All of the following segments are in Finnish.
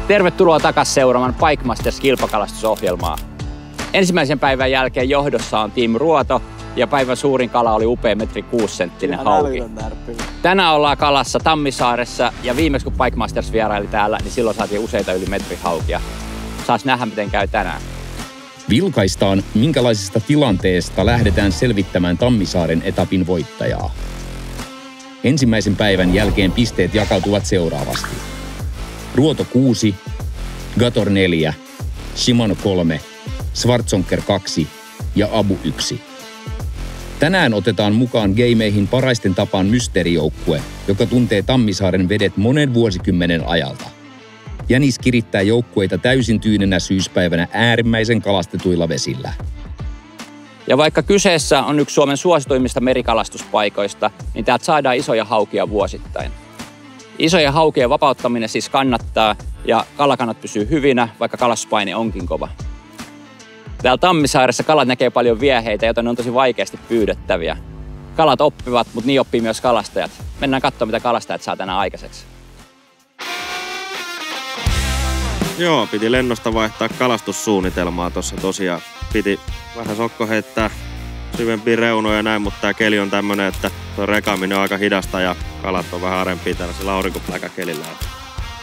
Tervetuloa takaisin seuraamaan Pike Masters -kilpakalastusohjelmaa. Ensimmäisen päivän jälkeen johdossa on Team Ruoto ja päivän suurin kala oli upea 1,6 m hauki. Tänään ollaan kalassa Tammisaaressa ja viimeksi kun Pike Masters vieraili täällä, niin silloin saatiin useita yli metri haukia. Saas nähdä miten käy tänään. Vilkaistaan, minkälaisesta tilanteesta lähdetään selvittämään Tammisaaren etapin voittajaa. Ensimmäisen päivän jälkeen pisteet jakautuvat seuraavasti. Ruoto 6, Gator 4, Shimano 3, Schwarzonker 2 ja Abu 1. Tänään otetaan mukaan gameihin paraisten tapaan mysteerijoukkue, joka tuntee Tammisaaren vedet monen vuosikymmenen ajalta. Jänis kirittää joukkueita täysin tyynenä syyspäivänä äärimmäisen kalastetuilla vesillä. Ja vaikka kyseessä on yksi Suomen suosituimmista merikalastuspaikoista, niin täältä saadaan isoja haukia vuosittain. Isojen haukien vapauttaminen siis kannattaa ja kalakannat pysyy hyvinä, vaikka kalastuspaine onkin kova. Täällä Tammisaaressa kalat näkee paljon vieheitä, joten ne on tosi vaikeasti pyydettäviä. Kalat oppivat, mutta niin oppii myös kalastajat. Mennään katsomaan, mitä kalastajat saa tänään aikaiseksi. Joo, piti lennosta vaihtaa kalastussuunnitelmaa tuossa tosiaan. Piti vähän sokko heittää syvempiä reunoja ja näin, mutta tää keli on tämmönen, että tuo rekaaminen on aika hidasta ja kalat on vähän arempia tällaisella aurinkopläkäkelillä.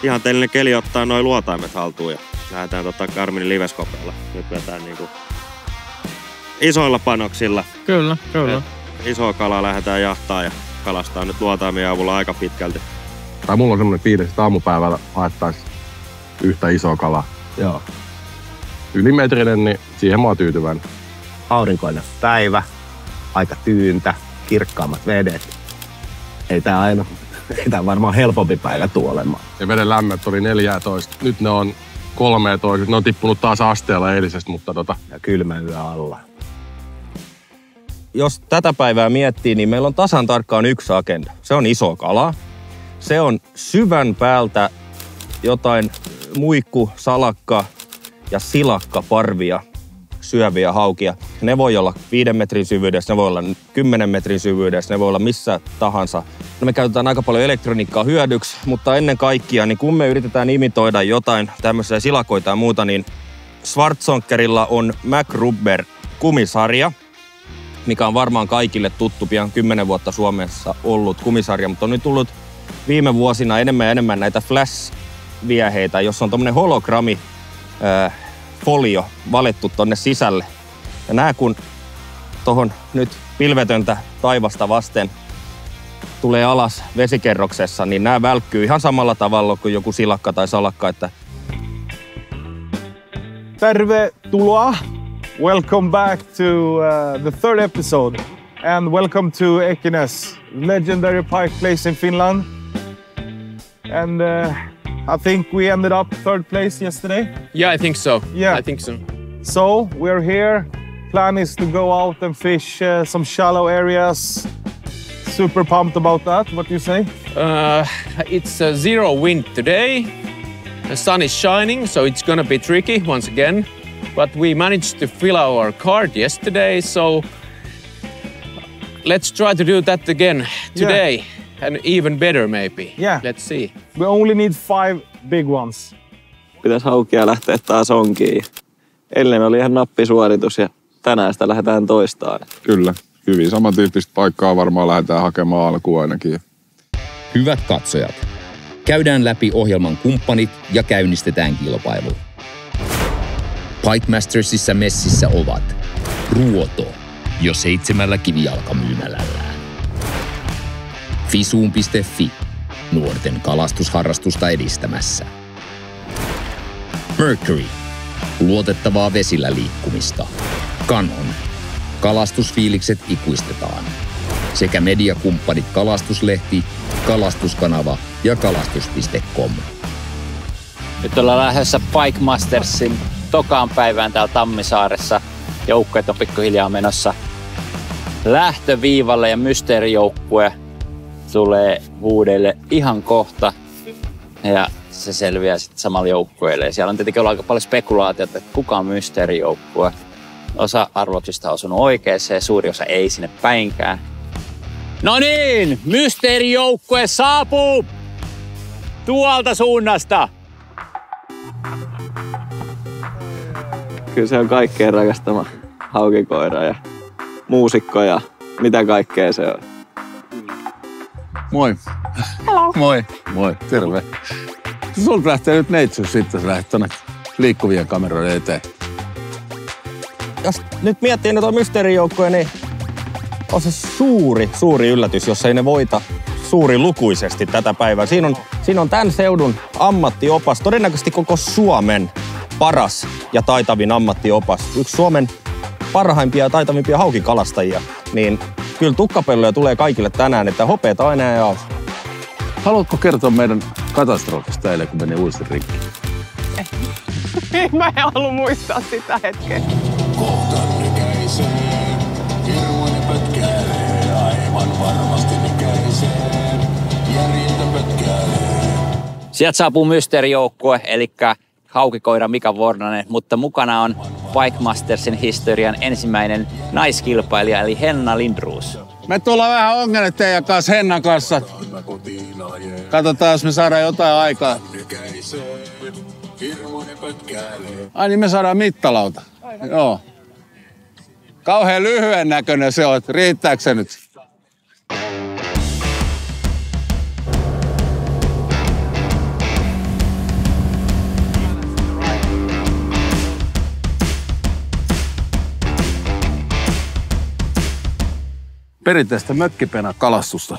Ihan teellinen keli ottaa noin luotaimet haltuun ja lähdetään Garminin liveskopeilla. Nyt vetään niinku isoilla panoksilla. Kyllä. Isoa kalaa lähdetään jahtaa ja kalastaa nyt luotaimien avulla aika pitkälti. Tai mulla on semmonen fiilis, että aamupäivällä haettaisiin yhtä isoa kalaa. Joo. Ylimetrinen, niin siihen mä oon tyytyväinen. Aurinkoinen päivä, aika tyyntä, kirkkaammat vedet. Ei tää varmaan helpompi päivä olemaan. Ja veden lämmöt oli 14. Nyt ne on 13. Ne on tippunut taas asteella eilisestä, mutta Ja kylmä yö alla. Jos tätä päivää miettii, niin meillä on tasan tarkkaan yksi agenda. Se on iso kala. Se on syvän päältä jotain muikku, salakka ja silakka parvia syöviä haukia. Ne voi olla 5 metrin syvyydessä, ne voi olla 10 metrin syvyydessä, ne voi olla missä tahansa. Me käytetään aika paljon elektroniikkaa hyödyksi, mutta ennen kaikkea, niin kun me yritetään imitoida jotain tämmöisiä silakoita ja muuta, niin Schwarzonkerilla on MacRubber kumisarja, mikä on varmaan kaikille tuttu, pian 10 vuotta Suomessa ollut kumisarja, mutta on nyt tullut viime vuosina enemmän ja enemmän näitä flash-vieheitä, jossa on tommonen hologrammi folio valettu tonne sisälle. Ja nää kun tohon nyt pilvetöntä taivasta vasten tulee alas vesikerroksessa, niin nää välkkyy ihan samalla tavalla kuin joku silakka tai salakka. Että Tervetuloa! Welcome back to the third episode. And welcome to Ekenäs, legendary pike place in Finland. And I think we ended up third place yesterday. Yeah, I think so. Yeah. I think so. So we're here. Plan is to go out and fish some shallow areas. Super pumped about that. What do you say? It's zero wind today. The sun is shining, so it's gonna be tricky once again. But we managed to fill our cart yesterday, so let's try to do that again today. Yeah. And even better maybe. Yeah. Let's see. We only need 5 big ones. Pitäisi haukia lähteä taas onkiin. Eilen oli ihan nappisuoritus ja tänään sitä lähdetään toistaan. Kyllä. Hyvin samantyyppistä paikkaa varmaan lähdetään hakemaan alkuun ainakin. Hyvät katsojat, käydään läpi ohjelman kumppanit ja käynnistetään kilpailu. Pike Mastersissa messissä ovat Ruoto jo 7 kivijalkamyymälällään. Fisuun.fi, nuorten kalastusharrastusta edistämässä. Mercury, luotettavaa vesillä liikkumista. Canon, kalastusfiilikset ikuistetaan. Sekä mediakumppanit Kalastuslehti, Kalastuskanava ja kalastus.com. Nyt ollaan lähdössä Pike Mastersin tokaan päivään täällä Tammisaaressa. Joukkueet on pikkuhiljaa menossa lähtöviivalle ja mysteerijoukkue tulee Vuudelle ihan kohta. Ja se selviää sitten samalla joukkueelle. Ja siellä on tietenkin ollut aika paljon spekulaatiota, että kuka on mysteerijoukkue. Osa arvauksista on osunut oikeeseen ja suuri osa ei sinne päinkään. No niin, mysteerijoukkue saapuu tuolta suunnasta. Kyllä se on kaikkein rakastama haukikoira ja muusikko ja mitä kaikkea se on. Moi. Hello. Moi. Moi, terve. Sulta lähtee nyt neitsyys sitten, sä lähdet tonne liikkuvien kameroiden eteen. Jos nyt miettii noita mysteerijoukkoja, niin on se suuri yllätys, jos ei ne voita suurilukuisesti tätä päivää. Siinä on tämän seudun ammattiopas, todennäköisesti koko Suomen paras ja taitavin ammattiopas. Yksi Suomen parhaimpia ja taitavimpia haukikalastajia. Niin kyllä tukkapelloja tulee kaikille tänään, että hopeeta aina ja alta. Haluatko kertoa meidän katastrofista eilen, kun meni uistin rikki? Mä en halua muistaa sitä hetkeä. Sieltä saapuu mysteerijoukkue, eli haukikoira Mika Vornanen, mutta mukana on Bike Mastersin historian ensimmäinen naiskilpailija, eli Henna Lindroos. Me tullaan vähän ongelmat teidän kanssa Hennan kanssa. Katsotaan, jos me saadaan jotain aikaa. Ai niin, me saadaan mittalauta. Joo. Kauhean lyhyen näköinen se on. Riittääkö se nyt? Perinteistä mökkipena-kalastusta.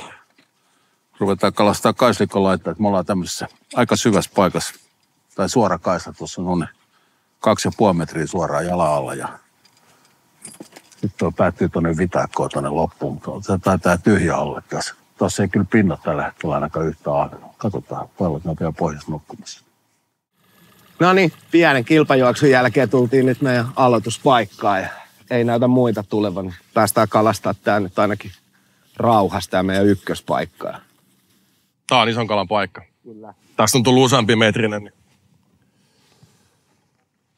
Ruvetaan kalastaa kaislikkolaitteet. Me ollaan tämmöisessä aika syvässä paikassa. Tai suora kaista, tuossa on 2,5 metriä suoraan jalan alla. Ja nyt tuo päättyy tuonne vitakkoon tuonne loppuun, mutta se taitaa tyhjä alle tässä. Tuossa ei kyllä pinnat tällä hetkellä ainakaan yhtään ahvenut. Katsotaan, pallot on vielä pohjassa nukkumassa. No niin, pienen kilpajuoksun jälkeen tultiin nyt meidän aloituspaikkaan ja ei näytä muita tulevan. Päästään kalastaa tää nyt ainakin rauhassa tää meidän ykköspaikka. Tää on ison kalan paikka. Kyllä. Tästä on tullut useampi metrinen. Niin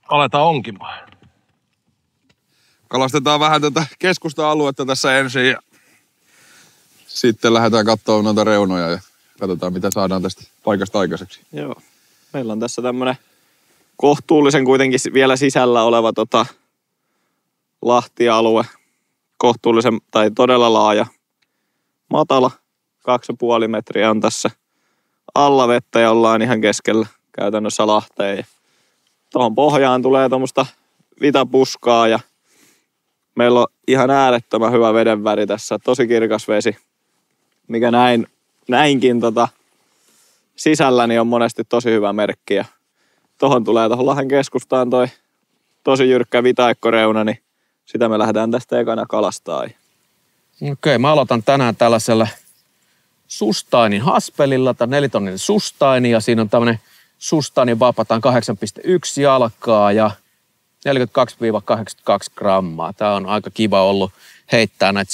aletaan onkimaan. Kalastetaan vähän tätä keskusta-aluetta tässä ensin ja sitten lähdetään katsomaan noita reunoja ja katsotaan, mitä saadaan tästä paikasta aikaiseksi. Joo. Meillä on tässä tämmönen kohtuullisen kuitenkin vielä sisällä oleva lahtialue. Kohtuullisen tai todella laaja. Matala. 2,5 metriä on tässä alla vettä ja ollaan ihan keskellä käytännössä lahteen. Tuohon pohjaan tulee tuommoista vitapuskaa ja meillä on ihan äärettömän hyvä vedenväri tässä. Tosi kirkas vesi, mikä näinkin sisällä niin on monesti tosi hyvä merkki. Ja tuohon tulee tuohon Lahden keskustaan toi tosi jyrkkä vitaikkoreuna, niin sitä me lähdetään tästä ekana kalastaa. Okei, mä aloitan tänään tällaisella Sustainin haspelilla, tai 4-tonninen Sustaini, ja siinä on tämmönen Sustainin vapataan 8,1 jalkaa ja 42-82 grammaa. Tää on aika kiva ollut heittää näitä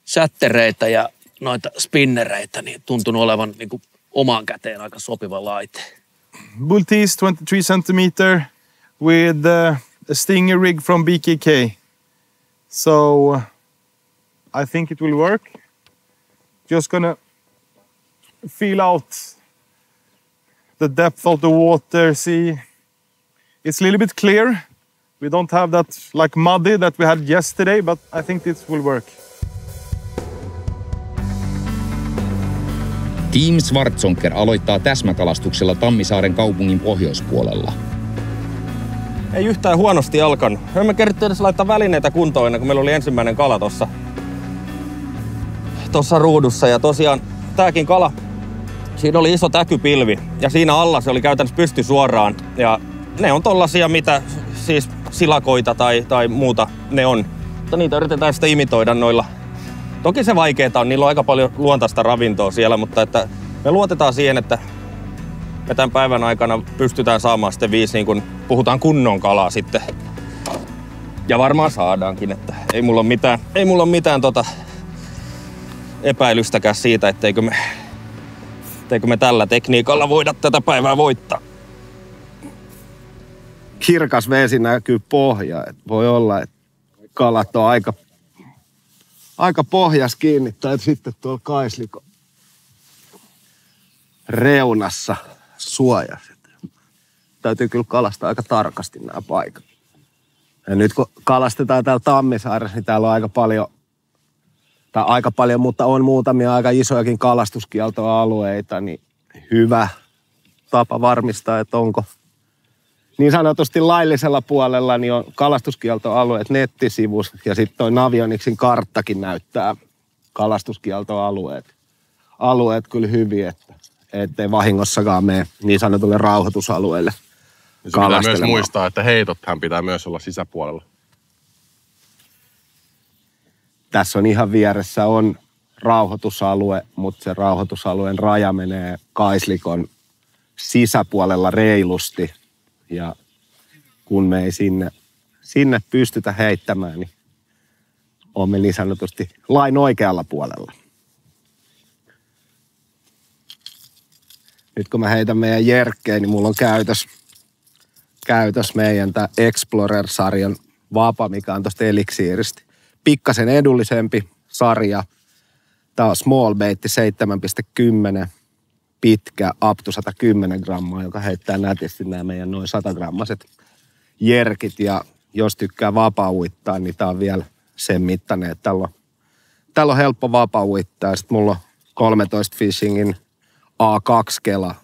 sättereitä ja noita spinnereitä, niin tuntunut olevan niin kuin omaan käteen aika sopiva laite. Bull tease 23 centimeter with a stinger rig from BKK. So I think it will work. Just gonna feel out the depth of the water, see. It's a little bit clear. We don't have that like muddy that we had yesterday, but I think this will work. Team Schwarzonker aloittaa täsmäkalastuksella Tammisaaren kaupungin pohjoispuolella. Ei yhtään huonosti alkanut. Me kerittiin edes laittaa välineitä kuntoon ennen kuin meillä oli ensimmäinen kala tuossa ruudussa. Ja tosiaan tääkin kala, siinä oli iso täkypilvi ja siinä alla se oli käytännössä pystysuoraan. Ja ne on tollasia, mitä siis silakoita tai muuta ne on. Mutta niitä yritetään sitten imitoida noilla. Toki se vaikeeta on, niillä on aika paljon luontaista ravintoa siellä, mutta että me luotetaan siihen, että me tämän päivän aikana pystytään saamaan sitten 5, niin kun puhutaan kunnon kalaa sitten. Ja varmaan saadaankin, että ei mulla ole mitään epäilystäkään siitä, etteikö me tällä tekniikalla voida tätä päivää voittaa. Kirkas vesi näkyy pohja. Voi olla, että kalat on aika pohjas kiinni tai sitten tuolla kaislikon reunassa suojassa. täytyy kyllä kalastaa aika tarkasti nämä paikat. Ja nyt kun kalastetaan täällä Tammisaaressa, niin täällä on aika paljon, mutta on muutamia aika isojakin kalastuskieltoalueita, niin hyvä tapa varmistaa, että onko niin sanotusti laillisella puolella, niin on kalastuskieltoalueet nettisivussa ja sitten toi Navionicsin karttakin näyttää kalastuskieltoalueet. Alueet kyllä hyvin, ettei vahingossakaan mene niin sanotulle rauhoitusalueelle kalastelemaan. Pitää myös muistaa, että heitothan pitää myös olla sisäpuolella. Tässä on ihan vieressä on rauhoitusalue, mutta se rauhoitusalueen raja menee kaislikon sisäpuolella reilusti. Ja kun me ei sinne pystytä heittämään, niin olemme niin sanotusti lain oikealla puolella. Nyt kun mä heitän meidän jerkkejä, niin mulla on käytös meidän tää Explorer-sarjan vapa, mikä on tosta Elixiiristä. Pikkasen edullisempi sarja. Tää on small baitti 7,10. Pitkä, up to 110 grammaa, joka heittää nätisti nämä meidän noin 100-grammaset jerkit. Ja jos tykkää vapaa-uittaa, niin tää on vielä sen mittainen, että täällä on helppo vapaa-uittaa. Sitten mulla on 13 Fishingin A2-kela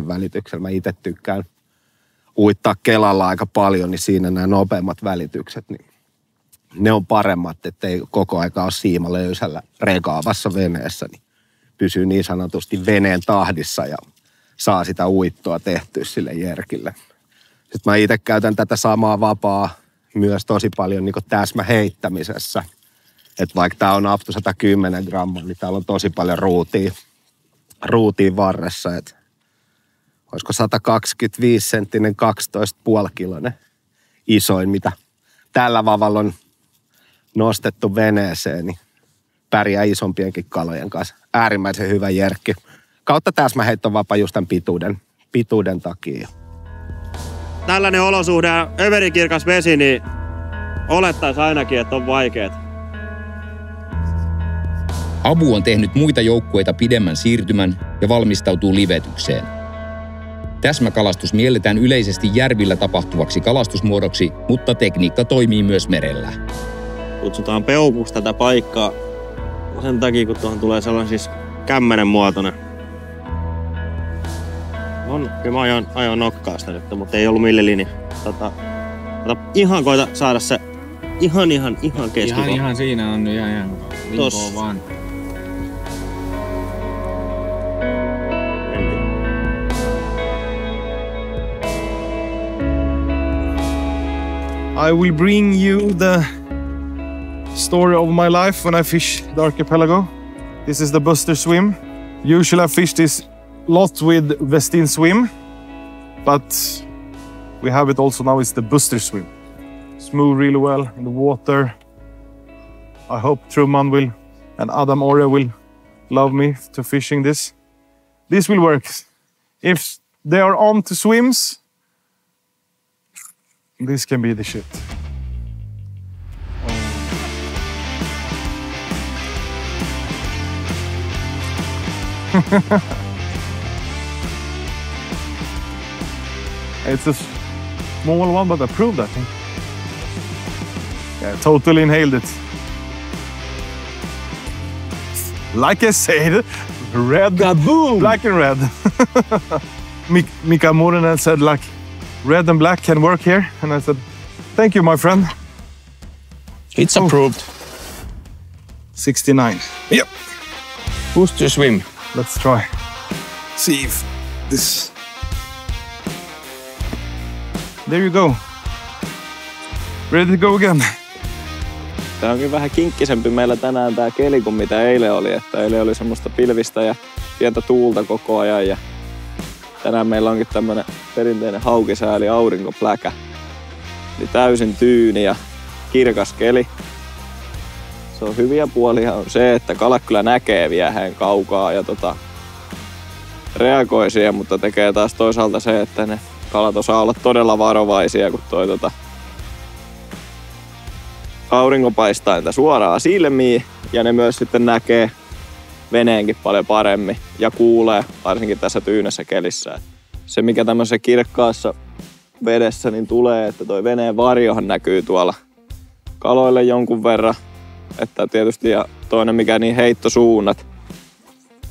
7,5 välityksellä. Mä itse tykkään uittaa kelalla aika paljon, niin siinä nämä nopeammat välitykset, niin ne on paremmat, ettei koko aika ole siima löysällä rekaavassa veneessä, niin pysyy niin sanotusti veneen tahdissa ja saa sitä uittoa tehtyä sille jerkille. Sitten mä itse käytän tätä samaa vapaa myös tosi paljon niin kuin täsmäheittämisessä. Että vaikka tää on up to 110 grammaa, niin täällä on tosi paljon ruutia varressa. Et olisiko 125 senttinen 12,5 kiloinen isoin, mitä tällä vavalla on nostettu veneeseen, niin pärjää isompienkin kalojen kanssa. Äärimmäisen hyvä jerkki. Kautta täsmäheittovapa just tämän pituuden takia. Tällainen olosuhde ja överikirkas vesi, niin olettaisi ainakin, että on vaikeet. Abu on tehnyt muita joukkueita pidemmän siirtymän ja valmistautuu livetykseen. Täsmäkalastus mielletään yleisesti järvillä tapahtuvaksi kalastusmuodoksi, mutta tekniikka toimii myös merellä. Kutsutaan peukuksi tätä paikkaa sen takia, kun tuohon tulee sellainen siis kämmenen muotoinen. Kyllä mä ajoin nokkaa sitä nyt, mutta ei ollut millilinja. Ihan koita saada se ihan keskikohta. Ihan siinä on nyt ihan linkoa vaan. I will bring you the story of my life when I fish the archipelago. This is the Buster Swim. Usually I fish this lot with Westin Swim, but we have it also now. It's the Buster Swim. Smooth really well in the water. I hope Truman will and Adam Orre will love me to fishing this. This will work. If they are on to swims, this can be the shit. It's a small one, but I proved, I think. Yeah, totally inhaled it. Like I said, red, boom, black and red. Mika Mourinen said like, red and black can work here. And I said, thank you, my friend. It's approved. 69. Yep. Buster Swim. Let's try. See if this... There you go. Ready to go again. Tää onkin vähän kinkkisempi meillä tänään tää keli kuin mitä eilen oli. Että eilen oli semmoista pilvistä ja pientä tuulta koko ajan. Ja tänään meillä onkin tämmönen perinteinen haukisääli aurinkopläkä. Eli täysin tyyni ja kirkas keli. Se on hyviä puolia on se, että kalat kyllä näkee vieheen kaukaa ja reagoi siihen, mutta tekee taas toisaalta se, että ne kalat osaa olla todella varovaisia, kun toi aurinko paistaa niitä suoraan silmiin ja ne myös sitten näkee veneenkin paljon paremmin ja kuulee, varsinkin tässä tyynessä kelissä. se mikä tämmöisessä kirkkaassa vedessä niin tulee, että toi veneen varjohan näkyy tuolla kaloille jonkun verran. Että tietysti ja toinen mikä niin heittosuunnat.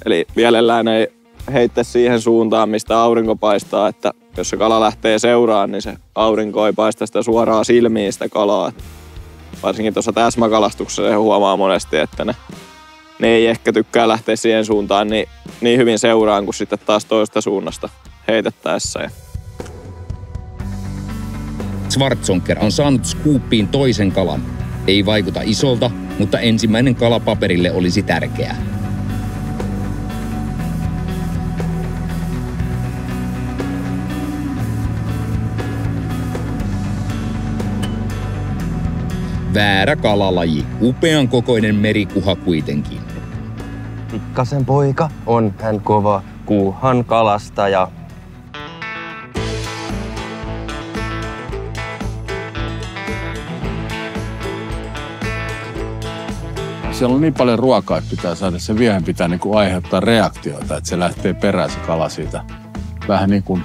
Eli mielellään ei heittäisi siihen suuntaan, mistä aurinko paistaa, että jos se kala lähtee seuraan, niin se aurinko ei paista sitä suoraan silmiin sitä kalaa. Varsinkin tuossa täsmäkalastuksessa se huomaa monesti, että ne ei ehkä tykkää lähteä siihen suuntaan niin hyvin seuraan kuin sitten taas toista suunnasta heitettäessä. Schwarzonker on saanut skuuppiin toisen kalan. Ei vaikuta isolta, mutta ensimmäinen kala paperille olisi tärkeä. Väärä kalalaji. Upean kokoinen merikuha kuitenkin. Pikkasen poika on hän kova kuuhan kalastaja. Siellä on niin paljon ruokaa, että pitää saada se viehen pitää niin kuin aiheuttaa reaktioita, että se lähtee perään se kala siitä. Vähän niin kuin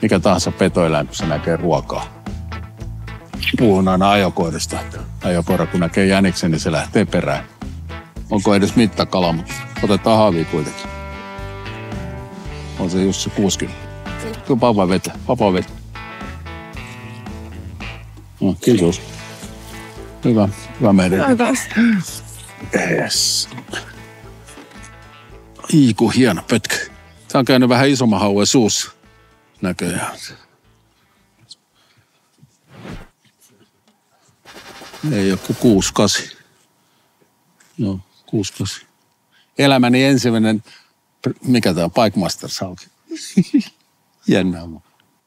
mikä tahansa petoeläin, kun se näkee ruokaa. Puhun aina ajokoirista, että ajokoira kun näkee jäniksen, niin se lähtee perään. Onko edes mittakala, mutta otetaan haavia kuitenkin. On se just se 60. Kyllä vapaa vetä. No, kiitos. Hyvä meidän. Yes. Iiku hieno pötkö. Tää on käynyt vähän isomman hauen suussa näköjään. Ei ole kuin 6-8. Joo, 6-8. Elämäni ensimmäinen, mikä tää on, Pike Masters hauki. Jännää.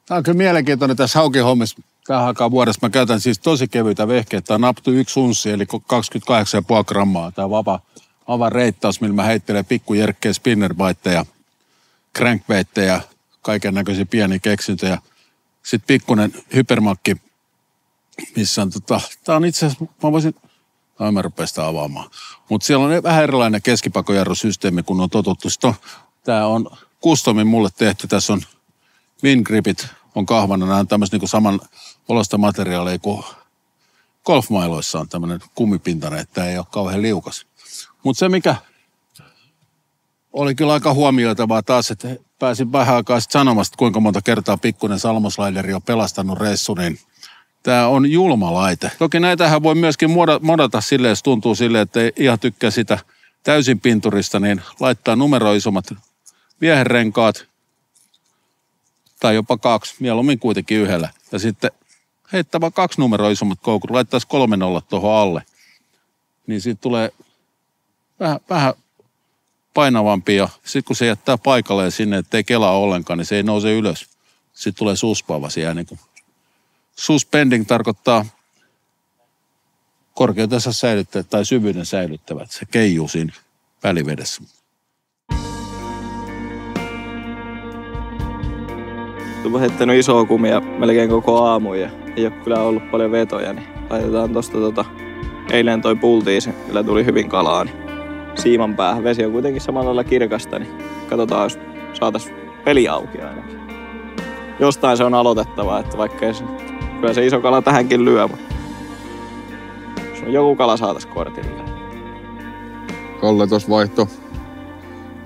Tää on kyllä mielenkiintoinen tässä haukihommissa. Tähän aikaan vuodesta mä käytän siis tosi kevyitä vehkeitä. Tää on naptu 1 unssi, eli 28,5 grammaa. Tää on vapaa reittaus, millä mä heittelen pikkujerkkejä, spinnerbiteja, crankbaitteja, kaiken näköisiä pieniä keksintöjä. Sitten pikkunen hypermakki, missä on tää on itse asiassa, mä rupean sitä avaamaan. Mutta siellä on vähän erilainen keskipakojarrusysteemi, kun on totuttu. Tää on customin mulle tehty. Tässä on windgripit on kahvana. Nämä on tämmöistä niinku saman olosta materiaalia kuin golfmailoissa on tämmöinen kummipintainen, että ei ole kauhean liukas. Mutta se mikä oli kyllä aika huomioitavaa taas, että pääsin vähän aikaa sitten sanomasta, kuinka monta kertaa pikkuinen salmoslaideri on pelastanut reissu, niin tämä on julma laite. Toki näitähän voi myöskin modata silleen, jos tuntuu silleen, että ei ihan tykkää sitä täysin pinturista, niin laittaa numeroisommat vieherenkaat tai jopa 2, mieluummin kuitenkin yhdellä. Ja sitten heittää vaan 2 numeroisommat koukut, laittaisi 3 nollat tuohon alle. Niin siitä tulee vähän painavampi ja sitten kun se jättää paikalleen sinne, ettei kelaa ollenkaan, niin se ei nouse ylös. Sitten tulee suspaava siellä niin kuin. Suspending tarkoittaa korkeutensa säilyttävät tai syvyyden säilyttävät. Se keijuu siinä välivedessä. Olen heittänyt isoa kumia melkein koko aamu ja ei ole kyllä ollut paljon vetoja, niin laitetaan tosta eilen toi pultiin, se kyllä tuli hyvin kalaa, niin siiman päähän. Vesi on kuitenkin samalla lailla kirkasta, niin katsotaan, jos saataisiin peli auki ainakin. Jostain se on aloitettava, että vaikka ei se, kyllä se iso kala tähänkin lyö, mutta jos on joku kala saataisiin kortille. Kalle tuossa vaihto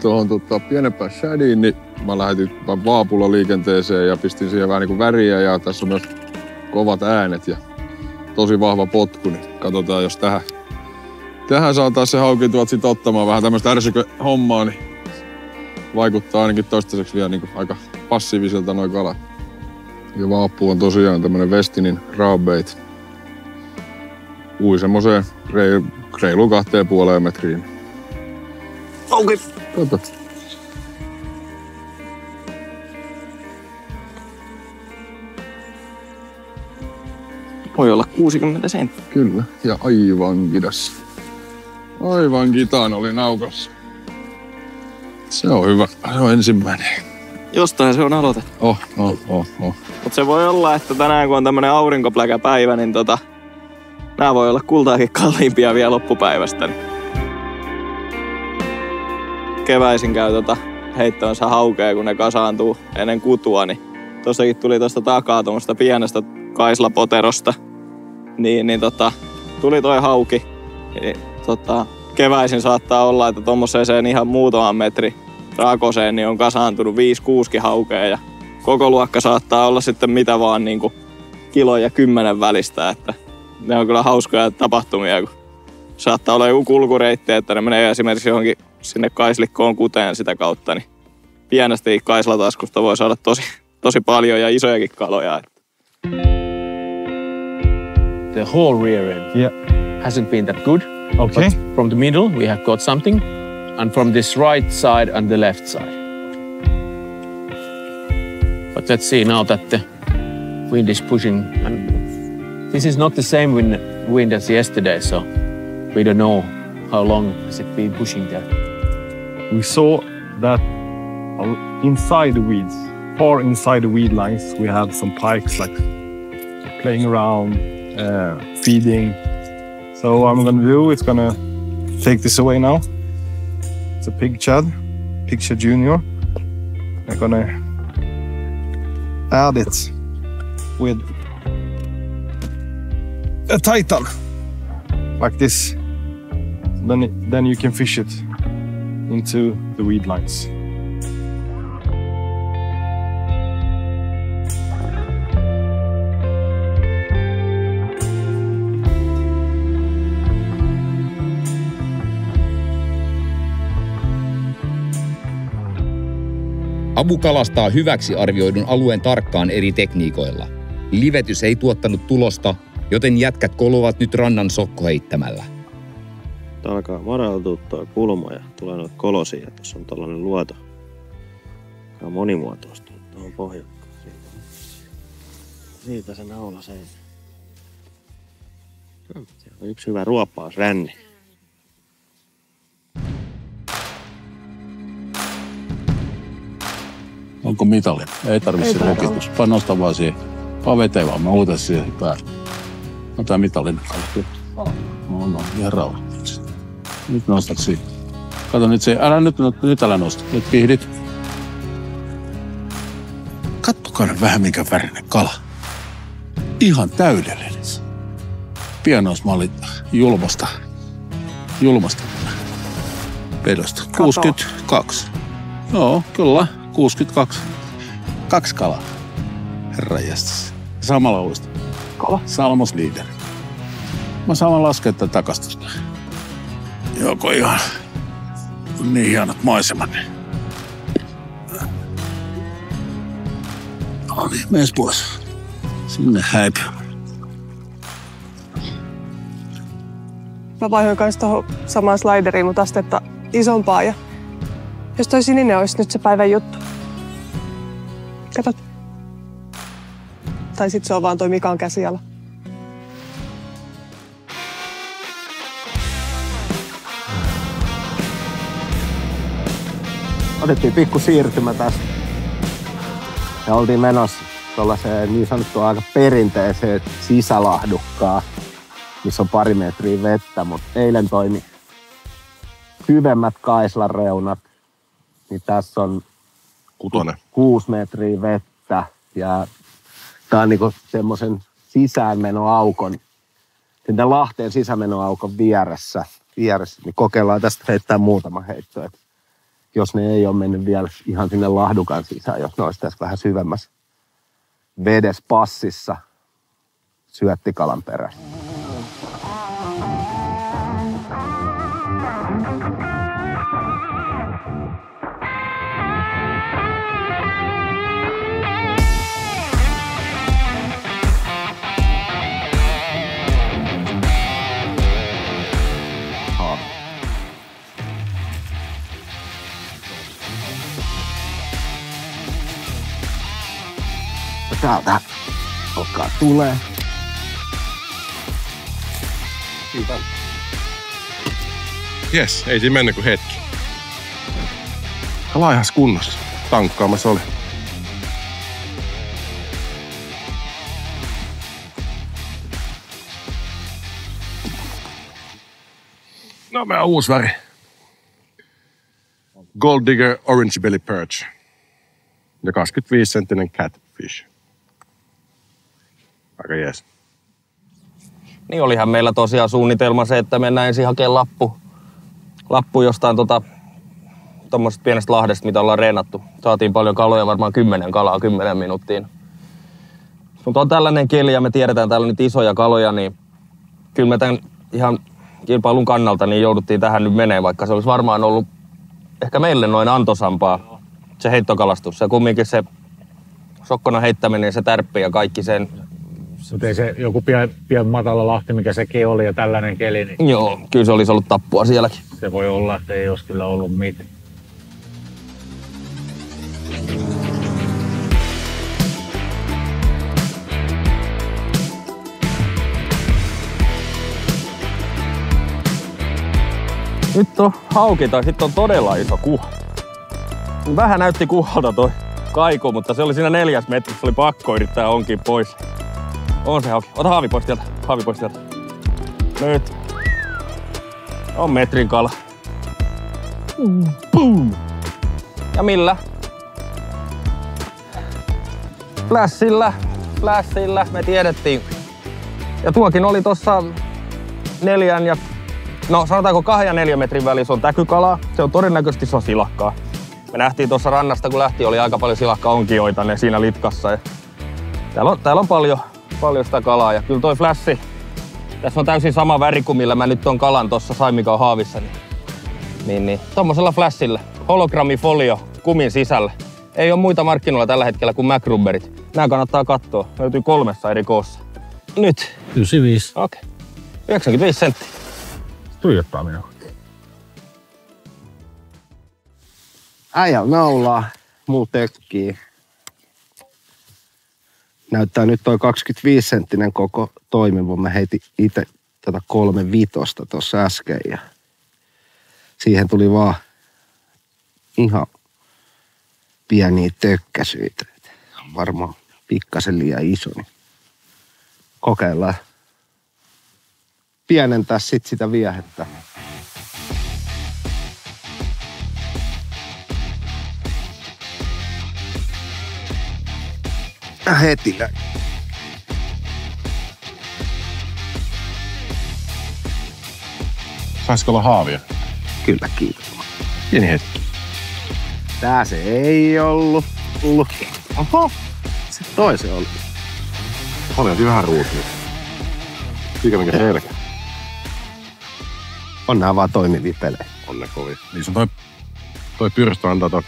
tuohon pienempään shadiin, niin mä lähetin vaapulla liikenteeseen ja pistin siihen vähän niin kuin väriä ja tässä on myös kovat äänet ja tosi vahva potku, niin katsotaan jos tähän saataisiin se hauki tuot sit ottamaan vähän tämmöistä ärsyköhommaa, niin vaikuttaa ainakin toistaiseksi vielä niin kuin aika passiiviselta noi kalat. Ja vaappu on tosiaan tämmönen Westinin rawbait. Ui semmoseen reiluun 2,5 metriin. Auki! Kato. Voi olla 60 senttiä. Kyllä, ja aivan kidas. Aivan kitaan oli naukassa. Se on hyvä, se on ensimmäinen. Jostain se on aloitettu. Mut se voi olla, että tänään kun on tämmönen aurinkopläkäpäivä, niin nää voi olla kultaakin kalliimpia vielä loppupäivästä. Niin. Keväisin käy heittoonsa haukea, kun ne kasaantuu ennen kutua. Niin tossakin tuli tuosta takaa tuommoista pienestä kaislapoterosta. Tuli toi hauki. Keväisin saattaa olla, että tommoseen ihan muutaman metri rakoseen niin on kasaantunut 5-6 haukea. Ja koko luokka saattaa olla sitten mitä vaan niin kuin kilon ja 10 välistä. Että ne on kyllä hauskoja tapahtumia, kun saattaa olla joku kulkureitti, että ne menee esimerkiksi johonkin sinne kaislikkoon kuteen sitä kautta. Niin pienesti kaislataskusta voi saada tosi paljon ja isojakin kaloja. The whole rear end hasn't been that good. Okay. But from the middle we have got something. And from this right side and the left side. But let's see now that the wind is pushing. And this is not the same wind as yesterday, so we don't know how long has it been pushing there. We saw that inside the weeds, far inside the weed lines, we had some pikes like playing around, feeding. So what I'm gonna do is gonna take this away now. It's a pig chad junior. I'm gonna add it with a title like this. Then you can fish it into the weed lines. Abu kalastaa hyväksi arvioidun alueen tarkkaan eri tekniikoilla. Livetys ei tuottanut tulosta, joten jätkät koluvat nyt rannan sokkoheittämällä. Alkaa madaltua tuo kulma ja tulee noita kolosia ja tuossa on tällainen luoto. Alkaa monimuotoistua tuohon pohjakkaan. Siitä se naula seisoo. Siellä on yksi hyvä ruoppausränni. Onko mitali? Ei tarvitse lukitus. Panosta vaan siihen. Vaan veteen vaan. Mä huutan siihen päälle. No tää mitalinen kalli. No, ihan rauhoitteeksi. Nyt nostat siihen. Kato nyt se. Nyt älä nosta. Nyt pihdit. Kattokaa vähän minkä värinen kala. Ihan täydellinen. Pienoismalli julmasta pedosta. 62. Joo, kyllä. 62. 2 kalaa. Herranjestas. Samalla uista. Kova. Salmosliider. Mä saan laskea tätä takastusta. Joko ihan niin hienot maisemat. No niin, mees pois. Sinne häipy. Mä vaihoin kanssa tohon samaan slideriin, mutta astetta isompaa. Ja jos toi sininen olisi nyt se päivän juttu. Katot. Tai sit se on vaan toi Mikan käsiala. Otettiin pikku siirtymä tästä. Ja oltiin menossa tuollaiseen niin sanottuun aika perinteiseen sisälahdukkaan, missä on 2 metriä vettä, mutta eilen toimi syvemmät kaislan reunat. Niin tässä on 6 metriä vettä ja tää on niinku semmoisen sisäänmenoaukon, sen Lahteen sisämenoaukon vieressä, niin kokeillaan tästä heittää muutama heitto. Et jos ne ei ole mennyt vielä ihan sinne lahdukan sisään, jos ne olisi tässä vähän syvemmässä vedessä passissa syöttikalan perässä. Täältä alkaa tulee. Hyvä. Jes, ei siinä mennyt kuin hetki. Kala ihas kunnossa. Tankkaamassa oli. No, meillä on uusi väri. Gold Digger Orange Belly Perch ja 25-senttinen Catfish. Aika jees. Niin olihan meillä tosiaan suunnitelma se, että mennään ensin hakemaan lappu jostain tommosesta pienestä lahdesta, mitä ollaan reenattu. Saatiin paljon kaloja, varmaan 10 kalaa 10 minuuttiin. Mutta on tällainen keli ja me tiedetään täällä nyt isoja kaloja, niin kyllä me tämän ihan kilpailun kannalta niin jouduttiin tähän nyt menee, vaikka se olisi varmaan ollut ehkä meille noin antoisampaa se heittokalastus. Ja kumminkin se sokkona heittäminen, se tärppi ja kaikki sen. Mutta ei se joku pian matala lahti, mikä sekin oli ja tällainen keli. Niin joo, kyllä se olisi ollut tappua sielläkin. Se voi olla, että ei olisi kyllä ollut mitään. Nyt on hauki tai sitten on todella iso kuha. Vähän näytti kuhalta toi kaiku, mutta se oli siinä 4 metrissä. Oli pakko yrittää onkin pois. On se hauki. Ota haavi pois tieltä. Haavi pois tieltä. Nyt. On metrin kala. Boom. Ja millä? Flashilla. Me tiedettiin. Ja tuokin oli tossa 4 ja no sanotaanko 2 ja 4 metrin välissä on täkykalaa. Se on todennäköisesti se on silakkaa. Me nähtiin tuossa rannasta, kun lähti, oli aika paljon silakkaonkioita ne siinä litkassa. Ja täällä on paljon sitä kalaa. Ja kyllä toi flashi, tässä on täysin sama väri kuin millä mä nyt ton kalan tuossa sain, mikä on haavissa. Niin tommosella flashilla. Hologrammifolio kumin sisällä. Ei ole muita markkinoilla tällä hetkellä kuin MacRubberit. Nää kannattaa katsoa. Löytyy 3 eri koossa. Nyt. 95. Okei. 95 senttiä. Tuijottaa minua. Äijä naulaa, muu tökkii. Näyttää nyt toi 25-senttinen koko toimiva. Mä heitin itse tätä 35 tuossa äsken ja siihen tuli vaan ihan pieniä tökkäsyitä. Varmaan pikkasen liian iso, niin kokeillaan pienentää sit sitä viehettä. Heti näin. Saisiko olla haavia? Kyllä, kiitos. Pieni hetki. Tää se ei ollut. Oho, se toi se oli. Oli vähän ruutia. Mikä selkä. On nää vaan toimivia pelejä. On ne kovin. Niissä on toi pyrstö antaa ton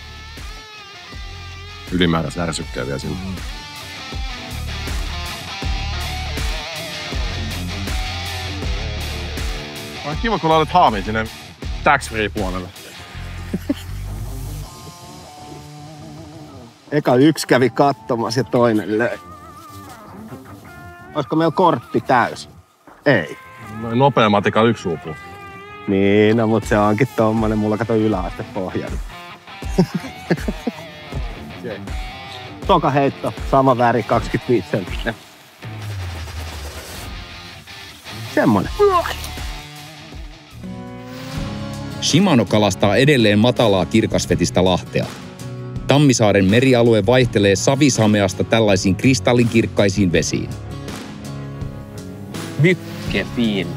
ylimääräisen ärsykkää vielä sinne. On kiva, kun laitat haavin sinne tax-free-puolelle. Eka yksi kävi katsomassa ja toinen löi. Olisiko meillä kortti täysi? Ei. Noin nopea matika 1 uupuu. Niin, no mut se onkin tommonen. Mulla kato yläaste pohjalla. Okay. Toka heitto, sama väri, 25 senttiä. Semmonen. Shimano kalastaa edelleen matalaa kirkasvetistä lahtea. Tammisaaren merialue vaihtelee savisameasta tällaisiin kristallinkirkkaisiin vesiin. Mycket fin.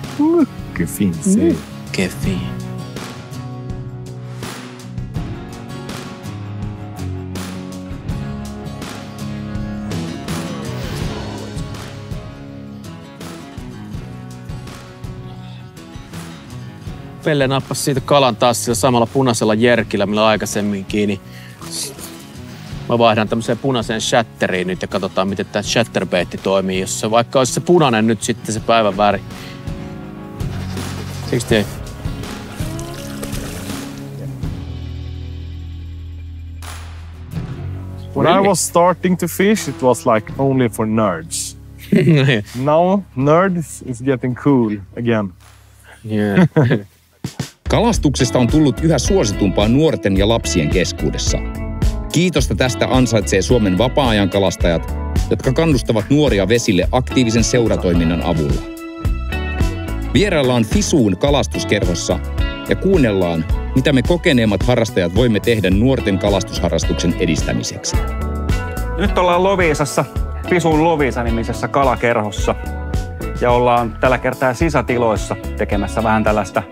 Pelle nappasi siitä kalan taas sillä samalla punaisella jerkillä, millä aikaisemmin kiinni. Mä vaihdan tämmöiseen punaiseen shatteriin nyt ja katsotaan, miten tää shatterbaitti toimii. Jos se vaikka olisi se punainen nyt sitten se päivän väri. 68. When I was starting to fish, it was like only for nerds. Now, nerds is getting cool again. Yeah. Kalastuksesta on tullut yhä suositumpaa nuorten ja lapsien keskuudessa. Kiitosta tästä ansaitsee Suomen vapaa-ajan kalastajat, jotka kannustavat nuoria vesille aktiivisen seuratoiminnan avulla. Vieraillaan Fisuun kalastuskerhossa ja kuunnellaan, Mitä me kokeneemmat harrastajat voimme tehdä nuorten kalastusharrastuksen edistämiseksi? Nyt ollaan Loviisassa, Pisun Loviisa-nimisessä kalakerhossa. Ja ollaan tällä kertaa sisätiloissa tekemässä vähän tällaista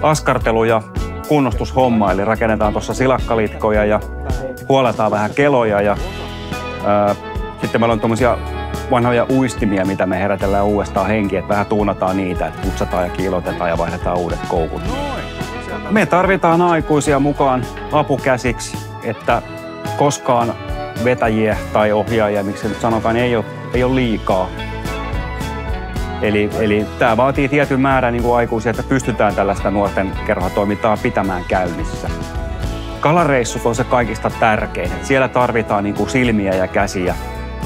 askartelu- ja kunnostushommaa. Eli rakennetaan tuossa silakkalitkoja ja huoletaan vähän keloja. Ja sitten meillä on tuommoisia vanhoja uistimia, mitä me herätellään uudestaan henkiä. Että vähän tuunataan niitä, että putsataan ja kiilotetaan ja vaihdetaan uudet koukut. Me tarvitaan aikuisia mukaan apukäsiksi, että koskaan vetäjiä tai ohjaajia, miksi nyt sanotaan, ei ole liikaa. Eli tämä vaatii tietyn määrän niin kuin aikuisia, että pystytään tällaista nuorten kerhotoimintaa pitämään käynnissä. Kalareissut on se kaikista tärkein. Siellä tarvitaan niin kuin silmiä ja käsiä,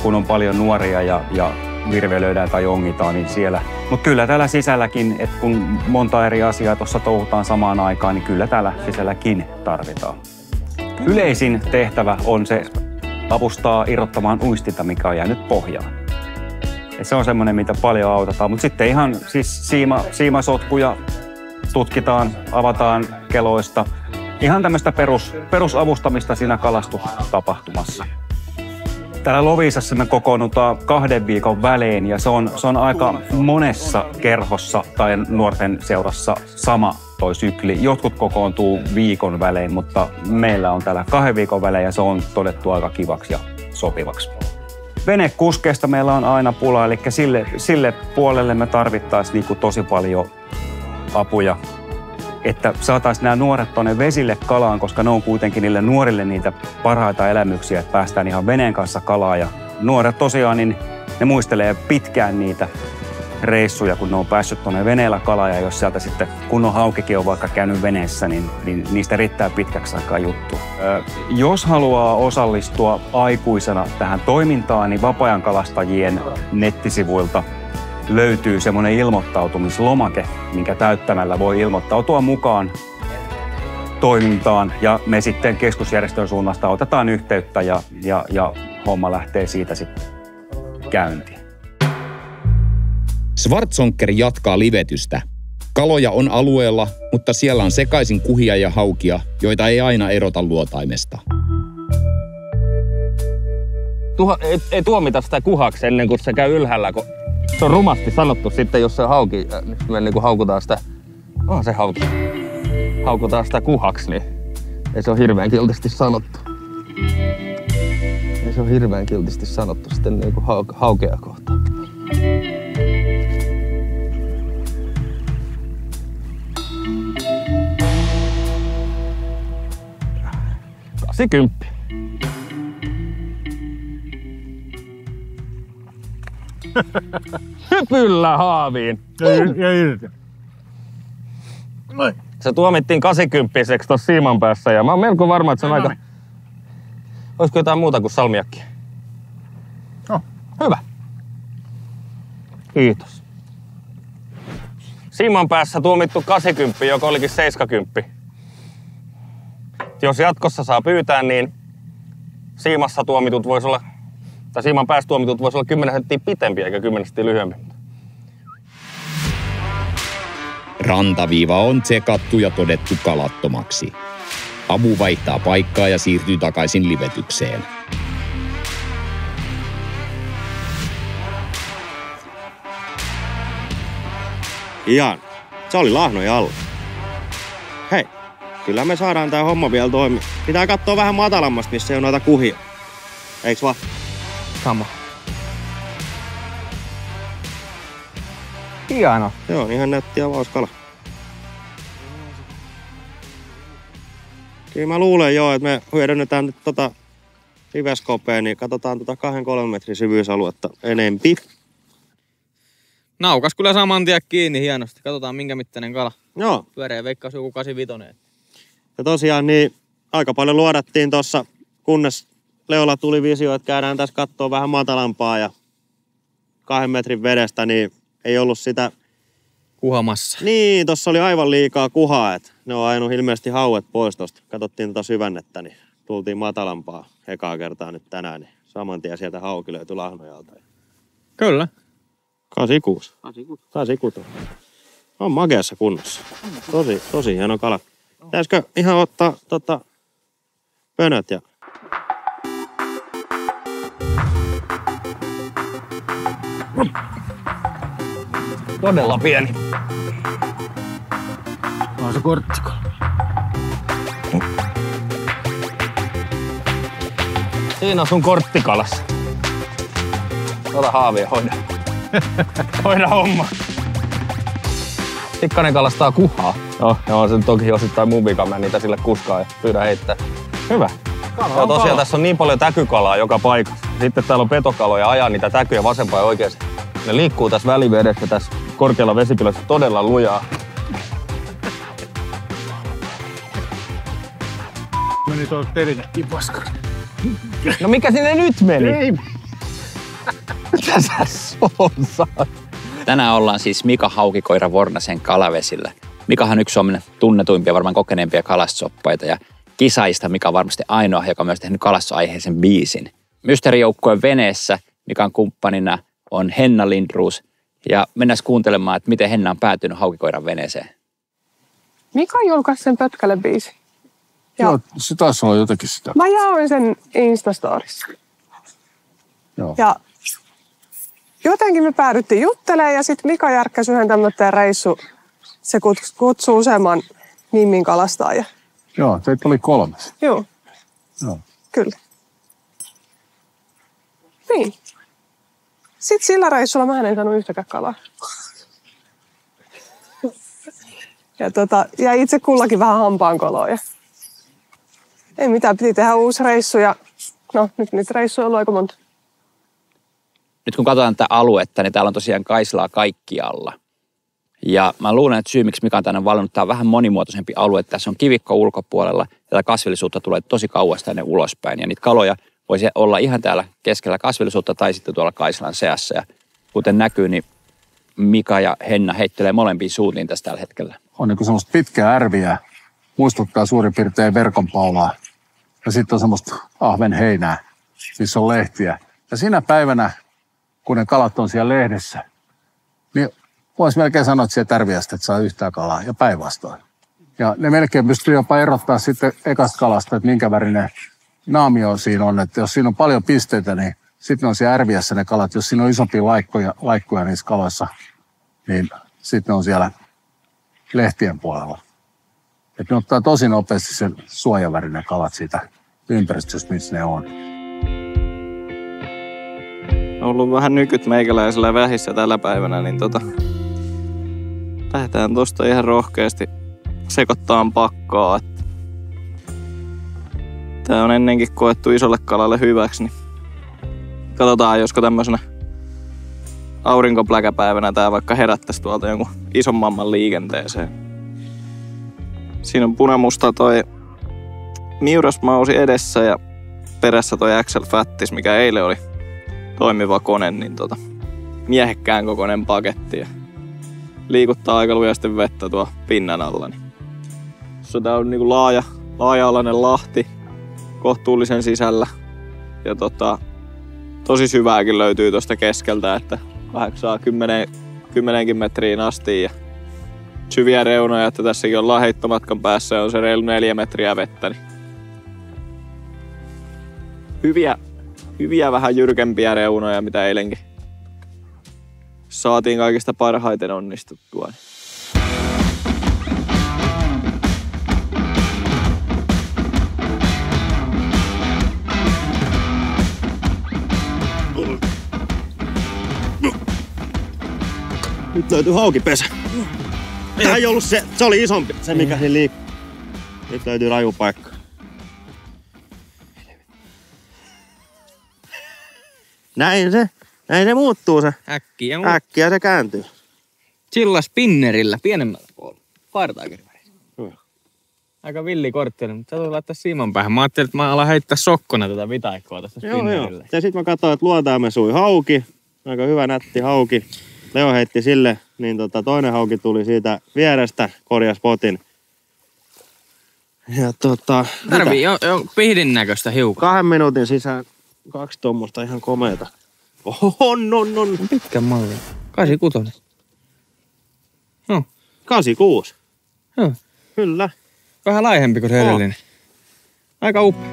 kun on paljon nuoria ja virvelöidään tai ongitaan, niin siellä. Mutta kyllä täällä sisälläkin, että kun monta eri asiaa tuossa touhutaan samaan aikaan, niin kyllä täällä sisälläkin tarvitaan. Yleisin tehtävä on se avustaa irrottamaan uistinta, mikä on jäänyt pohjaan. Et se on semmoinen, mitä paljon autetaan. Mutta sitten ihan siis siimasotkuja tutkitaan, avataan keloista. Ihan tämmöistä perusavustamista siinä kalastustapahtumassa. Täällä Loviisassa me kokoonnutaan 2 viikon välein ja se on aika monessa kerhossa tai nuorten seurassa sama toi sykli. Jotkut kokoontuu viikon välein, mutta meillä on täällä 2 viikon välein ja se on todettu aika kivaksi ja sopivaksi. Venekuskeista meillä on aina pula, eli sille puolelle me tarvittaisiin niinku tosi paljon apuja, että saataisiin nämä nuoret tuonne vesille kalaan, koska ne on kuitenkin niille nuorille niitä parhaita elämyksiä, että päästään ihan veneen kanssa kalaan. Ja nuoret tosiaan, niin ne muistelee pitkään niitä reissuja, kun ne on päässyt tuonne veneellä kalaan. Ja jos sieltä sitten kunnon haukikin on vaikka käynyt veneessä, niin niistä riittää pitkäksi aikaa juttu. Jos haluaa osallistua aikuisena tähän toimintaan, niin vapaa-ajankalastajien nettisivuilta löytyy semmoinen ilmoittautumislomake, minkä täyttämällä voi ilmoittautua mukaan toimintaan. Ja me sitten keskusjärjestön suunnasta otetaan yhteyttä ja homma lähtee siitä sitten käyntiin. Schwarzonker jatkaa livetystä. Kaloja on alueella, mutta siellä on sekaisin kuhia ja haukia, joita ei aina erota luotaimesta. Ei tuomita sitä kuhaksi ennen kuin se käy ylhäällä, kun se on rumasti sanottu sitten, jos se hauki, me niin kuin haukutaan sitä, se hauki, haukutaan sitä kuhaksi, niin ei se ole hirveän kiltisti sanottu. Ei se ole hirveän kiltisti sanottu sitten niin kuin haukea kohtaan. $80. Hypyllä haaviin. Ja irti. Se tuomittiin 80-seksi tuossa siiman päässä ja mä oon melko varma, että se on aika... Olisiko jotain muuta kuin salmiakkia? No. Hyvä. Kiitos. Siiman päässä tuomittu 80, joka olikin 70. Jos jatkossa saa pyytää, niin siimassa tuomitut voisi olla, tai siiman päässä tuomitut voisi olla 10 senttiä pitempi eikä 10 senttiä lyhyempi. Rantaviiva on tsekattu ja todettu kalattomaksi. Abu vaihtaa paikkaa ja siirtyy takaisin livetykseen. Ihan. Se oli lahnoja alla. Hei, kyllä me saadaan tää homma vielä toimia. Pitää katsoa vähän matalammasta, missä ei ole noita kuhia. Eiks vaan? Sama. Hieno. Se on ihan nätti ja vauskala. Kyllä mä luulen joo, että me hyödynnetään nyt riveskopea, niin katsotaan 2-3 metrin syvyysaluetta enempi. Naukas kyllä saman tien kiinni hienosti. Katsotaan minkä mittainen kala. Joo. Pyöreä veikkaus joku 85. Ja tosiaan niin aika paljon luodattiin tossa, kunnes Leolla tuli visio, että käydään tässä kattoo vähän matalampaa ja 2 metrin vedestä, niin ei ollut sitä... Kuhamassa. Niin, tossa oli aivan liikaa kuhaa, että ne on ajanut ilmeisesti hauet pois tosta. Katsottiin syvännettä, niin tultiin matalampaa ekaa kertaa nyt tänään, niin saman tien sieltä hauki löytyi lahnojalta. Kyllä. 86. On makeassa kunnossa. Tosi hieno kala. Pitäisikö ihan ottaa pönöt ja... Todella pieni. On se korttikala. Siinä on sun korttikalas. Ota haavia, hoida. Hoida homma. Tikkanen kalastaa kuhaa. Joo, se toki osittain mun vika. Mä niitä sille kuskaan ja pyydän heittää. Hyvä. Joo, tosiaan tässä on niin paljon täkykalaa joka paikassa. Sitten täällä on petokaloja ajaa niitä täkyjä vasempaan ja oikeaan. Ne liikkuu tässä välivedessä tässä korkealla vesipilassa todella lujaa. Meni tuo telinekin paskari. No mikä sinne nyt meni? Ei. Mitä sä sonsaat? Tänään ollaan siis Mika Haukikoira Vornasen kalavesillä. Mikahan on yksi Suomen tunnetuimpia, varmaan kokeneempia kalastusoppaita ja kisaista Mika on varmasti ainoa, joka on myös tehnyt kalastusaiheisen biisin. Mysteerijoukkueen veneessä Mikan kumppanina on Henna Lindroos ja mennään kuuntelemaan, että miten Henna on päätynyt Haukikoiran veneeseen. Mika julkaisi sen Pötkälä-biisin. Joo, se taisi olla jotakin sitä. Mä jaoin sen Instastorissa. Joo. Ja jotenkin me päädyttiin juttelemaan ja sitten Mika järkkäsi yhden tämmöinen reissu. Se kutsuu useamman Mimmin kalastajia. Joo, teitä oli 3. Joo. Joo. Kyllä. Niin. Sitten sillä reissulla mä en saanut yhtäkään kalaa. Ja itse kullakin vähän hampaankoloa. Ei mitään, piti tehdä uusi reissu ja no nyt niitä reissuja on ollut aika monta. Nyt kun katsotaan tätä aluetta, niin täällä on tosiaan kaislaa kaikkialla. Ja mä luulen, että syy, miksi Mika on tänne valinnut, tämä on vähän monimuotoisempi alue. Tässä on kivikko ulkopuolella ja tätä kasvillisuutta tulee tosi kauas tänne ulospäin. Ja niitä kaloja voisi olla ihan täällä keskellä kasvillisuutta tai sitten tuolla kaislan seassa. Ja kuten näkyy, niin Mika ja Henna heittelee molempiin suuntiin tässä tällä hetkellä. On niin kuin semmoista pitkää ärviä. Muistuttaa suurin piirtein verkonpaulaa. Ja sitten on semmoista ahvenheinää, missä on lehtiä. Ja siinä päivänä, kun ne kalat on siellä lehdessä, niin voisi melkein sanoa, että sieltä ärviästä et saa yhtään kalaa ja päinvastoin. Ja ne melkein pystyy jopa erottaa sitten ekasta kalasta, että minkä värinen naamio siinä on. Että jos siinä on paljon pisteitä, niin sitten on siellä ärviässä ne kalat. Jos siinä on isompia laikkuja niissä kaloissa, niin sitten on siellä lehtien puolella. Että ne ottaa tosi nopeasti sen suojavärinen kalat siitä ympäristöstä, missä ne on. On ollut vähän nykyt meikäläisellä vähissä tällä päivänä, niin lähdetään tosta ihan rohkeasti sekoittaan pakkaa. Tää on ennenkin koettu isolle kalalle hyväksi, niin katsotaan, josko tämmöisenä aurinkopläkäpäivänä tää vaikka herättäisi tuolta jonkun ison mamman liikenteeseen. Siinä on punamusta toi miurasmausi edessä ja perässä toi XL Fattis, mikä eilen oli toimiva kone, niin miehekkään kokoinen paketti ja liikuttaa aika lujasti vettä tuo pinnan alla. Niin. Tää on niinku laaja-alainen lahti kohtuullisen sisällä ja tosi syvääkin löytyy tuosta keskeltä, että 8-10 metriin asti ja syviä reunoja, että tässäkin ollaan heittomatkan päässä ja on se reilu 4 metriä vettä. Niin hyviä vähän jyrkempiä reunoja, mitä eilenkin saatiin kaikista parhaiten onnistuttua. Nyt löytyy haukipesä. Ei ollut se oli isompi, se mikä siinä liikkuu. Nyt löytyy raju paikka. Näin se muuttuu se. Äkkiä se kääntyy. Chilla spinnerillä pienemmällä puolella. Pairataakeri välissä. Aika villi kortteli, mutta täytyy laittaa siiman päähän. Mä ajattelin, että mä alan heittää sokkona tätä vitaikkoa tästä spinnerillä. Joo. Ja sit mä katsoin, että luotaamme sui hauki. Aika hyvä nätti hauki. Leo heitti sille, niin toinen hauki tuli siitä vierestä, korjasi potin. Ja tarvii jo pihdin näköistä hiukan. 2 minuutin sisään 2 tommosta ihan komeeta. On. Pitkä malli. 86. No. 86. Joo. Kyllä. Vähän laihempi kuin se edellinen. Aika upea.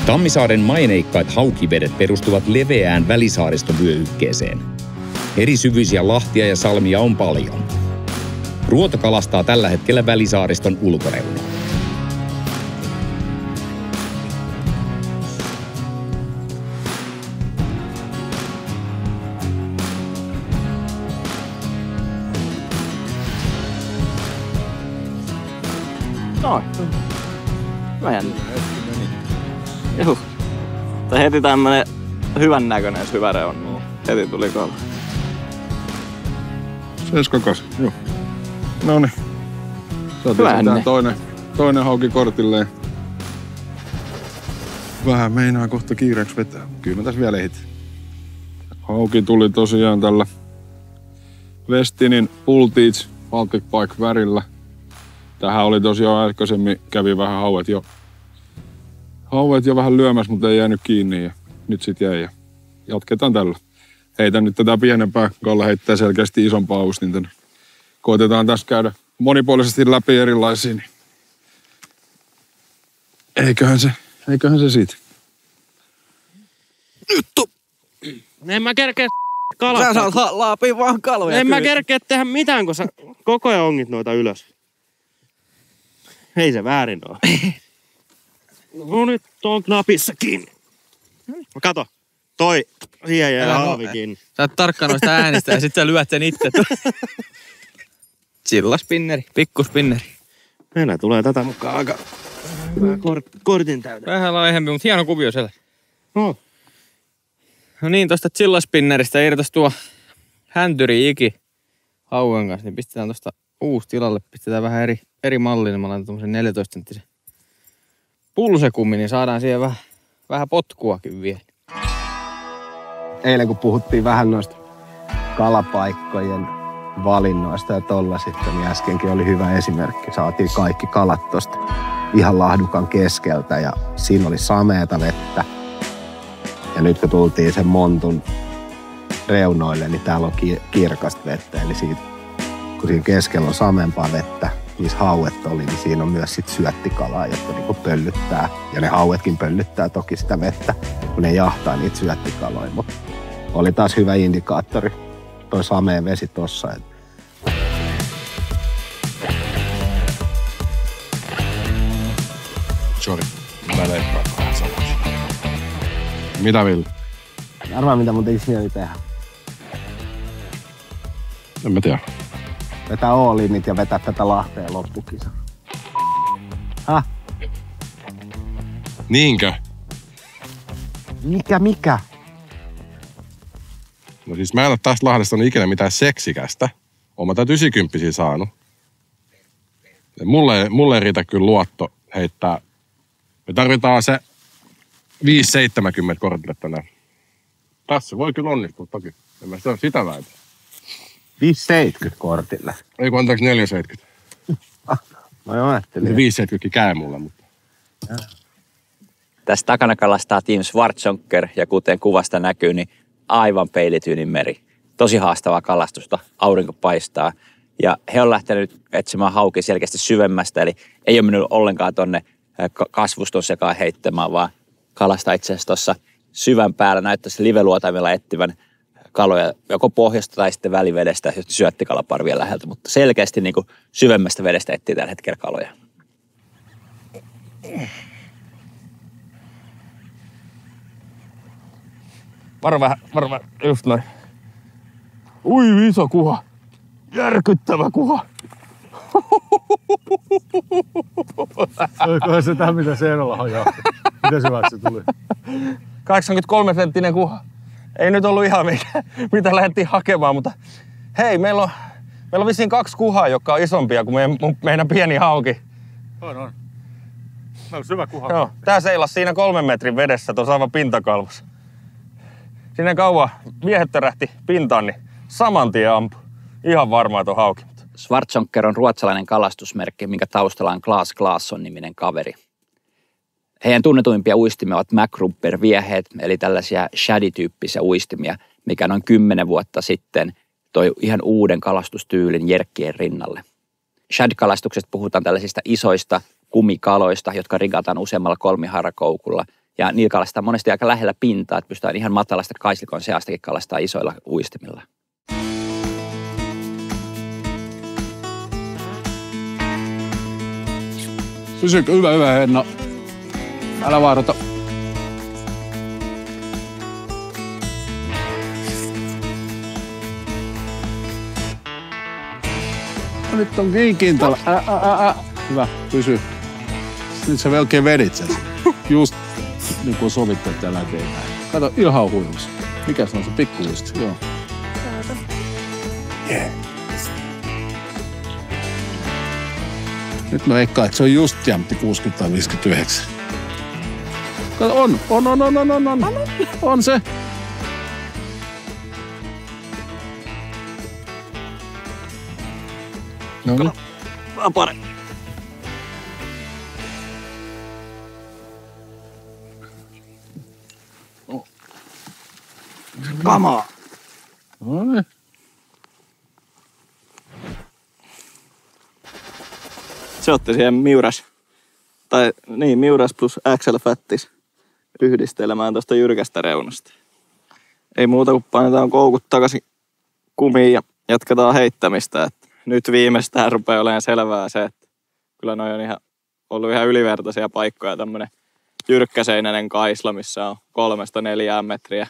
Tammisaaren maineikkaat haukivedet perustuvat leveään välisaariston vyöhykkeeseen. Eri syvyisiä lahtia ja salmia on paljon. Ruoto kalastaa tällä hetkellä välisaariston ulkoreunaa. Noin. Mä jännä. Juh. Tai heti tämmönen hyvän näköinen syvä reuna. Heti tuli kala. 7-8, joo. Noniin. Saatiin toinen hauki kortilleen. Vähän meinaa kohta kiireeksi vetää. Kyllä mä tässä vielä ehditään. Hauki tuli tosiaan tällä Westinin Ulteach Baltic Pike värillä. Tähän oli tosiaan aikaisemmin, kävi vähän hauet jo vähän lyömässä, mutta ei jäänyt kiinni ja nyt sit jäi ja jatketaan tällä. Heitän nyt tätä pienempää, Kalle heittää selkeästi isompaa uistinta. Koitetaan tässä käydä monipuolisesti läpi erilaisia, niin eiköhän se siitä. Nyt en mä kerkeä kalastaa. Sä saat laapia vaan kaloja. En mä kerkeä tehdä mitään, kun sä koko ajan ongit noita ylös. Ei se väärin oo. No nyt on napissa kiinni. Kato, toi siihen jää haavi kiinni. Sä oot tarkkaan noista äänistä ja sit sä lyöt sen itse. Chillaspinneri, pikkuspinneri. Meillä tulee tätä mukaan aika hyvä kortin täytä. Vähän laihempi, mutta hieno kuvio siellä. No niin, tosta chillaspinneristä irtos tuo häntyri-iki hauen kanssa, niin pistetään tosta uusi tilalle. Pistetään vähän eri malli, niin mä laitan tommosen 14-senttisen pulsekummi, niin saadaan siihen vähän potkuakin vielä. Eilen kun puhuttiin vähän noista kalapaikkojen valinnoista ja tolla sitten, niin äskenkin oli hyvä esimerkki. Saatiin kaikki kalat tosta ihan lahdukan keskeltä ja siinä oli sameeta vettä. Ja nyt kun tultiin sen montun reunoille, niin täällä on kirkasta vettä. Eli siitä, kun siinä keskellä on sameempaa vettä, missä hauet oli, niin siinä on myös sit syöttikalaa, jotka niinku pöllyttää. Ja ne hauetkin pöllyttää toki sitä vettä, kun ne jahtaa niitä syöttikaloja. Mutta oli taas hyvä indikaattori, toi sameen vesi tossa. Sori, mä leikkaan vähän samaksi. Mitä Ville? Arvaa mitä mun tekis mieli tehdä. En mä tiedä. Vetää all-init ja vetää tätä Lahteen loppukisa. Häh? Niinkö? Mikä? No siis mä en ole tästä Lahdesta ikinä mitään seksikästä. Oon mä tätä 90 saanut. Ja mulle ei riitä kyllä luotto heittää. Me tarvitaan se 5,70 kortille tänään. Tässä voi kyllä onnistua toki. En mä sitä väitä. 5,70 kortille. Ei kun antaako 4,70. No joo, ajattelin. 5,70 käy mulle, mutta... Tässä takana kalastaa Team Schwarzonker ja kuten kuvasta näkyy, niin aivan peilityynin meri. Tosi haastavaa kalastusta, aurinko paistaa. Ja he on lähtenyt etsimään haukia selkeästi syvemmästä, eli ei ole mennyt ollenkaan tonne kasvuston sekaan heittämään, vaan kalastaa itse asiassa tuossa syvän päällä. Näyttäisi liveluotaimella ettivän kaloja joko pohjasta tai sitten välivedestä, jos syöttikalaparvia läheltä, mutta selkeästi niin kuin syvemmästä vedestä etsii tällä hetkellä kaloja. Varo vähän, just noin. Ui, iso kuha. Järkyttävä kuha. Oikohan se tähän, mitä Seenolla on jahti? Miten syvät se tuli? 83-senttinen kuha. Ei nyt ollut ihan mitä lähdettiin hakemaan, mutta hei, meillä on vissiin 2 kuhaa, jotka on isompia kuin meidän pieni hauki. On. No, syvä kuha. Joo, tää seilasi siinä 3 metrin vedessä tuossa aivan pintakalvossa. Siinä kauan miehet tärähti pintaan, niin saman tien ampui. Ihan varma, että on hauki. Schwarzonker on ruotsalainen kalastusmerkki, minkä taustalla on Klaas Klaasson-niminen kaveri. Heidän tunnetuimpia uistimia ovat MacRubber-vieheet, eli tällaisia shady-tyyppisiä uistimia, mikä noin 10 vuotta sitten toi ihan uuden kalastustyylin jerkkien rinnalle. Shad-kalastuksesta puhutaan tällaisista isoista kumikaloista, jotka rigataan useammalla kolmiharakoukulla. Ja niillä kalastaa monesti aika lähellä pintaa, että pystytään ihan matalasta kaislikon seastakin kalastaa isoilla uistimilla. Pysykö? Hyvä, Henna. Älä vaarota. Nyt on kiinteällä. Hyvä, pysy. Nyt sä melkein vedit sen. Just niin kuin sovittu täällä eteenpäin. Kato, ihan huimus. Mikäs on se pikkuuisti? Joo. Yeah. Nyt mä veikkaan, että se on just jämtti 60 tai 59. Kato, on. On se. No niin. Vapare. Kamaa. No niin. Se otti siihen miuras plus XL-fättis yhdistelemään tuosta jyrkästä reunasta. Ei muuta kuin painetaan koukut takaisin kumiin ja jatketaan heittämistä. Et nyt viimeistään rupeaa olemaan selvää se, että kyllä noi on ollut ihan ylivertaisia paikkoja. Tämmönen jyrkkäseinäinen kaisla, missä on 3-4 metriä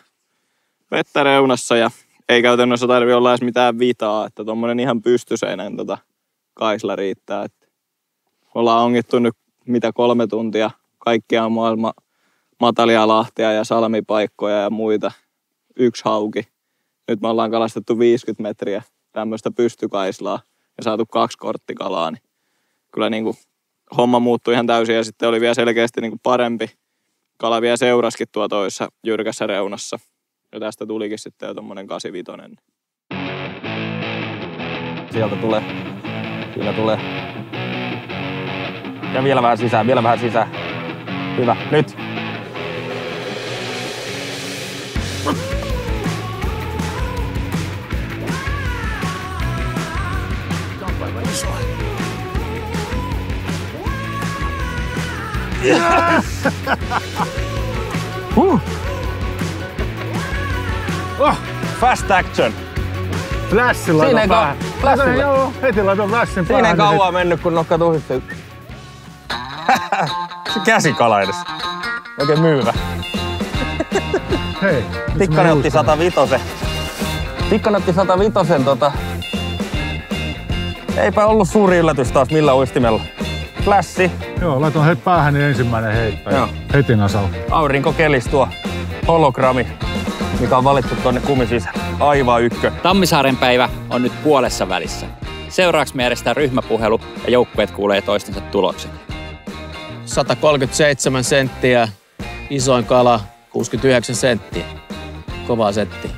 vettä reunassa ja ei käytännössä tarvitse olla edes mitään vitaa, että tommonen ihan pystyseinän kaisla riittää. Ollaan ongittu nyt 3 tuntia kaikkia maailman matalia lahtia ja salmipaikkoja ja muita. 1 hauki. Nyt me ollaan kalastettu 50 metriä tämmöistä pystykaislaa ja saatu 2 korttikalaa. Niin kyllä niin kuin homma muuttui ihan täysin ja sitten oli vielä selkeästi niin kuin parempi. Kala vielä seuraskin tuo toisessa jyrkässä reunassa. Ja tästä tulikin sitten jo tommonen 85. Sieltä tulee. Siinä tulee. Ja vielä vähän sisään. Hyvä, nyt. Fast action. Flashin laitan päähän. Joo, heti laitan flashin päähän. Siinä ei kauan mennyt, kun nokka tuhisti. Se käsikala edes. Oikein myyvä. Hei. Tikkanen otti 105. Eipä ollut suuri yllätys taas millä uistimella. Flässi. Joo, laitan heti päähän niin ensimmäinen heitto. Joo. Heti nasalla. Aurinkokelis tuo hologrammi, mikä on valittu tuonne kumisisään. Aivan ykkönen. Tammisaaren päivä on nyt puolessa välissä. Seuraavaksi me järjestetään ryhmäpuhelu ja joukkueet kuulee toistensa tulokset. 137 senttiä, isoin kala 69 senttiä. Kovaa settiä.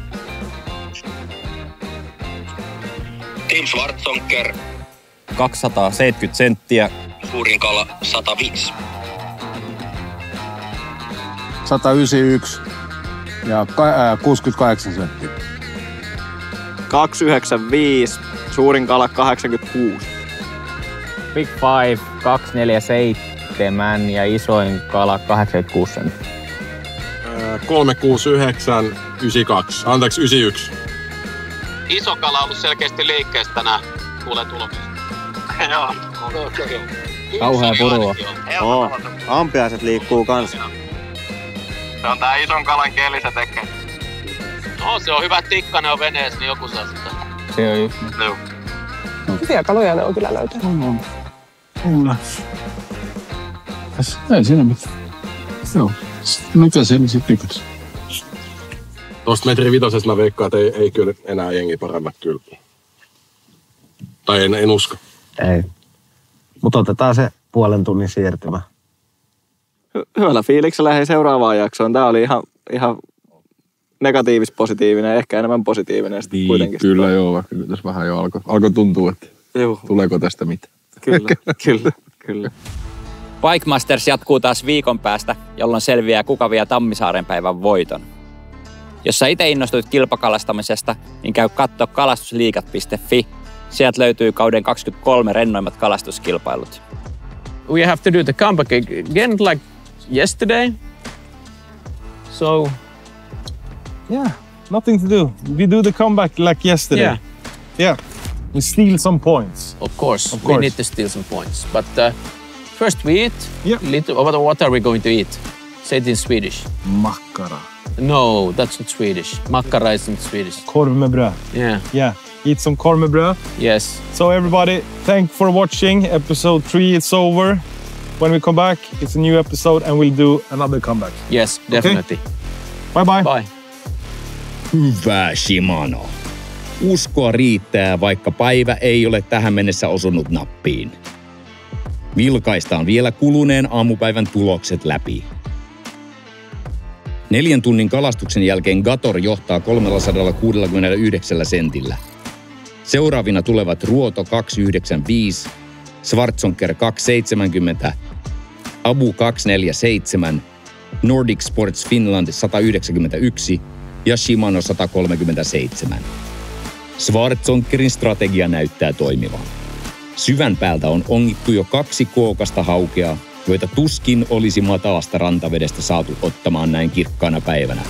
Tim Schwarzonker 270 senttiä. Suurin kala 105. 191 ja 68 senttiä. 295, suurin kala 86. Big Five 247 ja isoin kala 86 senttiä. 369, 92. Anteeksi, 91. Iso kala on ollut selkeästi liikkeessä tänään. Kuulee tuloksia. Joo. Kauhea purua. Oo, ampiaiset liikkuu kans. Se on tää ison kalan keli se tekee. No se on hyvä tikkanen on veneessä, niin joku saa sitä. Se on just. Joo. Hyviä kaluja ne on kyllä löytänyt. On. Ei siinä mitään. Joo. Mikä se sitten pikas? Tuosta metri 5 mä veikkaan, että ei kyllä enää jengi paremmat kyllä. Tai en usko. Ei. Mutta otetaan se puolen tunnin siirtymä. Hyvällä fiiliksellä hei seuraavaan jaksoon. Tää oli ihan negatiivis-positiivinen, ehkä enemmän positiivinen sitten kuitenkin. Kyllä joo, vaikka tässä vähän jo alkoi tuntua, että tuleeko tästä mitään. Kyllä. Bike Masters jatkuu taas viikon päästä, jolloin selviää kuka vie Tammisaaren päivän voiton. Jos sä itse innostuit kilpakalastamisesta, niin käy katsoa kalastusliigat.fi. Sieltä löytyy kauden 23 rennoimmat kalastuskilpailut. we have to do the comeback again like yesterday. So Yeah, nothing to do. We do the comeback like yesterday. Yeah. Yeah. We steal some points. Of course, Of we course. need to steal some points. But first we eat. Yeah. What are we going to eat? Say it in Swedish. Makkara. No, that's not Swedish. Makkara isn't Swedish. Korv med bröd. Yeah. Yeah. Eat some korv med bröd. Yes. So everybody, thank for watching. Episode 3 is over. When we come back, it's a new episode and we'll do another comeback. Yes, definitely. Bye bye. Bye. Hyvä Shimano. Uskoa riittää, vaikka päivä ei ole tähän mennessä osunut nappiin. Vilkaistaan vielä kuluneen aamupäivän tulokset läpi. 4 tunnin kalastuksen jälkeen Gator johtaa 369 sentillä. Seuraavina tulevat Ruoto 295, Schwarzonker 270, Abu 247, Nordic Sports Finland 191 ja Shimano 137. Schwarzonkerin strategia näyttää toimivan. Syvän päältä on ongittu jo 2 kookasta haukeaa, joita tuskin olisi matalasta rantavedestä saatu ottamaan näin kirkkaana päivänä.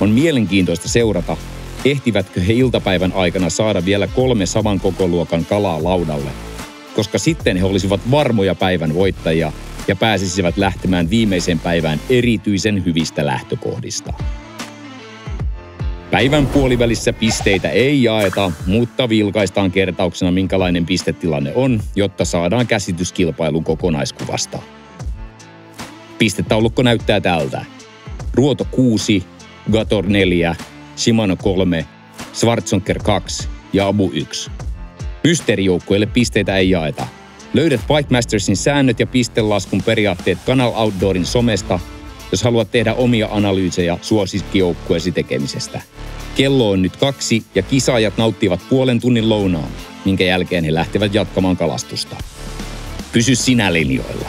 On mielenkiintoista seurata, ehtivätkö he iltapäivän aikana saada vielä 3 saman kokoluokan kalaa laudalle, koska sitten he olisivat varmoja päivän voittajia ja pääsisivät lähtemään viimeiseen päivään erityisen hyvistä lähtökohdista. Päivän puolivälissä pisteitä ei jaeta, mutta vilkaistaan kertauksena minkälainen pistetilanne on, jotta saadaan käsitys kilpailun kokonaiskuvasta. Pistetaulukko näyttää tältä. Ruoto 6, Gator 4, Shimano 3, Schwarzonker 2 ja Abu 1. Mysteerijoukkueille pisteitä ei jaeta. Löydät Bike Mastersin säännöt ja pistelaskun periaatteet Canal Outdoorin somesta, jos haluat tehdä omia analyysejä suosikkijoukkueesi tekemisestä. Kello on nyt 2 ja kisaajat nauttivat puolen tunnin lounaan, minkä jälkeen he lähtevät jatkamaan kalastusta. Pysy sinä linjoilla.